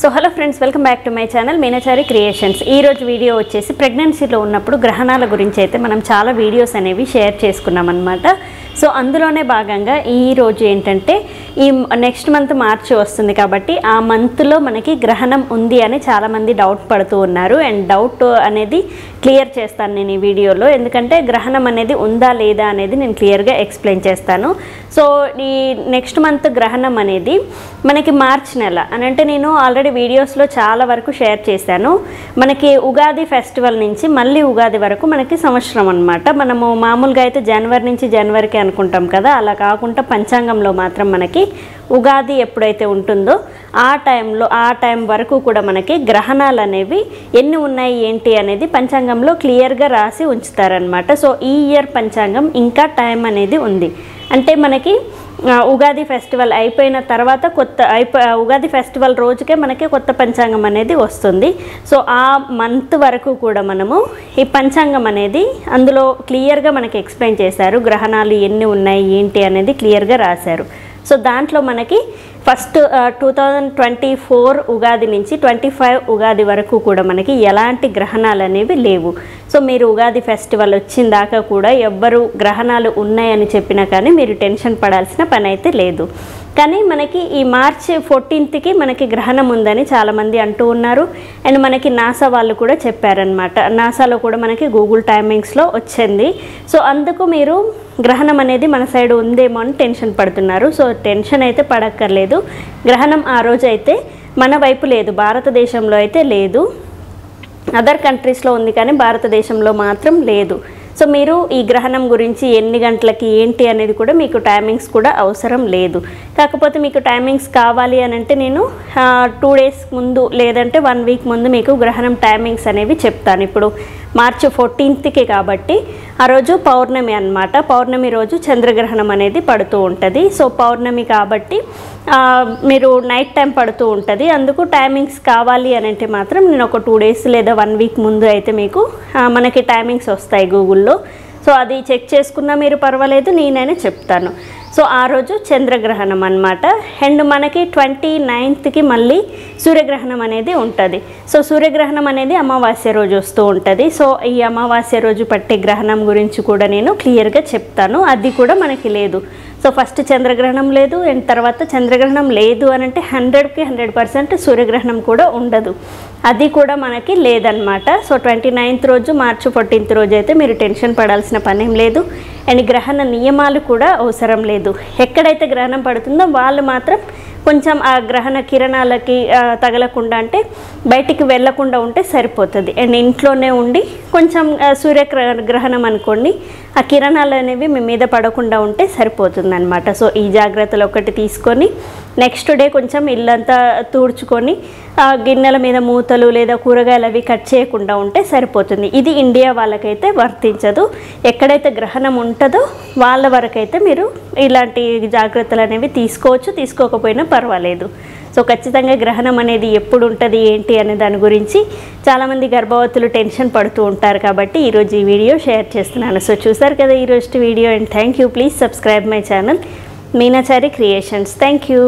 So hello friends, welcome back to my channel Meenachari creations. ఈ రోజు video వచ్చేసి ప్రెగ్నెన్సీలో ఉన్నప్పుడు గ్రహణాల గురించి అయితే మనం చాలా వీడియోస్ అనేవి షేర్ చేసుకున్నాం అనమాట. సో అందులోనే భాగంగా ఈ రోజు ఏంటంటే ఈ నెక్స్ట్ మంత్ మార్చి వస్తుంది కాబట్టి ఆ మంత్లో మనకి గ్రహణం ఉంది అని చాలామంది డౌట్ పడుతూ ఉన్నారు. అండ్ డౌట్ అనేది క్లియర్ చేస్తాను నేను ఈ వీడియోలో, ఎందుకంటే గ్రహణం అనేది ఉందా లేదా అనేది నేను క్లియర్గా ఎక్స్ప్లెయిన్ చేస్తాను. సో ఈ నెక్స్ట్ మంత్ గ్రహణం అనేది మనకి మార్చి నెల అని అంటే నేను ఆల్రెడీ వీడియోస్లో చాలా వరకు షేర్ చేశాను. మనకి ఉగాది ఫెస్టివల్ నుంచి మళ్ళీ ఉగాది వరకు మనకి సంవత్సరం అనమాట. మనము మామూలుగా అయితే జనవరి నుంచి జనవరికి అనుకుంటాం కదా, అలా కాకుండా పంచాంగంలో మాత్రం మనకి ఉగాది ఎప్పుడైతే ఉంటుందో ఆ టైం వరకు కూడా మనకి గ్రహణాలు అనేవి ఎన్ని ఉన్నాయి ఏంటి అనేది పంచాంగంలో క్లియర్గా రాసి ఉంచుతారనమాట. సో ఈ ఇయర్ పంచాంగం ఇంకా టైం అనేది ఉంది. అంటే మనకి ఉగాది ఫెస్టివల్ అయిపోయిన తర్వాత ఉగాది ఫెస్టివల్ రోజుకే మనకి కొత్త పంచాంగం అనేది వస్తుంది. సో ఆ మంత్ వరకు కూడా మనము ఈ పంచాంగం అనేది అందులో క్లియర్గా మనకి ఎక్స్ప్లెయిన్ చేశారు. గ్రహణాలు ఎన్ని ఉన్నాయి ఏంటి అనేది క్లియర్గా రాశారు. సో దాంట్లో మనకి ఫస్ట్ 2024 ఉగాది నుంచి 25 ఉగాది వరకు కూడా మనకి ఎలాంటి గ్రహణాలు అనేవి లేవు. సో మీరు ఉగాది ఫెస్టివల్ వచ్చిన దాకా కూడా ఎవ్వరు గ్రహణాలు ఉన్నాయని చెప్పినా కానీ మీరు టెన్షన్ పడాల్సిన పని అయితే లేదు. కానీ మనకి ఈ మార్చి 14కి మనకి గ్రహణం ఉందని చాలామంది అంటూ ఉన్నారు. అండ్ మనకి నాసా వాళ్ళు కూడా చెప్పారనమాట. నాసాలో కూడా మనకి గూగుల్ టైమింగ్స్లో వచ్చింది. సో అందుకు మీరు గ్రహణం అనేది మన సైడ్ ఉందేమో అని టెన్షన్ పడుతున్నారు. సో టెన్షన్ అయితే పడక్కర్లేదు. గ్రహణం ఆ రోజు అయితే మన వైపు లేదు, భారతదేశంలో అయితే లేదు. అదర్ కంట్రీస్లో ఉంది కానీ భారతదేశంలో మాత్రం లేదు. సో మీరు ఈ గ్రహణం గురించి ఎన్ని గంటలకి ఏంటి అనేది కూడా మీకు టైమింగ్స్ కూడా అవసరం లేదు. కాకపోతే మీకు టైమింగ్స్ కావాలి అని అంటే నేను 2 days ముందు లేదంటే 1 week ముందు మీకు గ్రహణం టైమింగ్స్ అనేవి చెప్తాను. ఇప్పుడు మార్చి 14కి కాబట్టి ఆ రోజు పౌర్ణమి అన్నమాట. పౌర్ణమి రోజు చంద్రగ్రహణం అనేది పడుతూ ఉంటుంది. సో పౌర్ణమి కాబట్టి మీరు నైట్ టైం పడుతూ ఉంటుంది. అందుకు టైమింగ్స్ కావాలి అని అంటే మాత్రం నేను ఒక 2 days లేదా 1 week ముందు అయితే మీకు మనకి టైమింగ్స్ వస్తాయి గూగుల్లో. సో అది చెక్ చేసుకున్నా మీరు పర్వాలేదు, నేనైనా చెప్తాను. సో ఆ రోజు చంద్రగ్రహణం అన్నమాట. అండ్ మనకి 29కి మళ్ళీ సూర్యగ్రహణం అనేది ఉంటుంది. సో సూర్యగ్రహణం అనేది అమావాస్య రోజు వస్తూ ఉంటుంది. సో ఈ అమావాస్య రోజు పట్టే గ్రహణం గురించి కూడా నేను క్లియర్గా చెప్తాను. అది కూడా మనకి లేదు. సో ఫస్ట్ చంద్రగ్రహణం లేదు, అండ్ తర్వాత చంద్రగ్రహణం లేదు అని అంటే 100కి 100% సూర్యగ్రహణం కూడా ఉండదు, అది కూడా మనకి లేదనమాట. సో 29th రోజు మార్చి 14th రోజు అయితే మీరు టెన్షన్ పడాల్సిన పనేం లేదు. అండ్ గ్రహణ నియమాలు కూడా అవసరం లేదు. ఎక్కడైతే గ్రహణం పడుతుందో వాళ్ళు మాత్రం కొంచెం ఆ గ్రహణ కిరణాలకి తగలకుండా అంటే బయటికి వెళ్ళకుండా ఉంటే సరిపోతుంది. అండ్ ఇంట్లోనే ఉండి కొంచెం సూర్యగ్రహణం అనుకోండి, ఆ కిరణాలు అనేవి మీ మీద పడకుండా ఉంటే సరిపోతుంది అనమాట. సో ఈ జాగ్రత్తలు ఒకటి తీసుకొని నెక్స్ట్ డే కొంచెం ఇల్లంతా తూడ్చుకొని గిన్నెల మీద మూతలు లేదా కూరగాయలు అవి కట్ చేయకుండా ఉంటే సరిపోతుంది. ఇది ఇండియా వాళ్ళకైతే వర్తించదు. ఎక్కడైతే గ్రహణం ఉంటుందో వాళ్ళ వరకైతే మీరు ఇలాంటి జాగ్రత్తలు అనేవి తీసుకోవచ్చు, తీసుకోకపోయినా పర్వాలేదు. సో ఖచ్చితంగా గ్రహణం అనేది ఎప్పుడు ఉంటుంది ఏంటి అనే దాని గురించి చాలామంది గర్భవతులు టెన్షన్ పడుతూ ఉంటారు కాబట్టి ఈరోజు ఈ వీడియో షేర్ చేస్తున్నాను. సో చూసారు కదా ఈరోజు video, and thank you. Please subscribe my channel Meenachari creations. Thank you.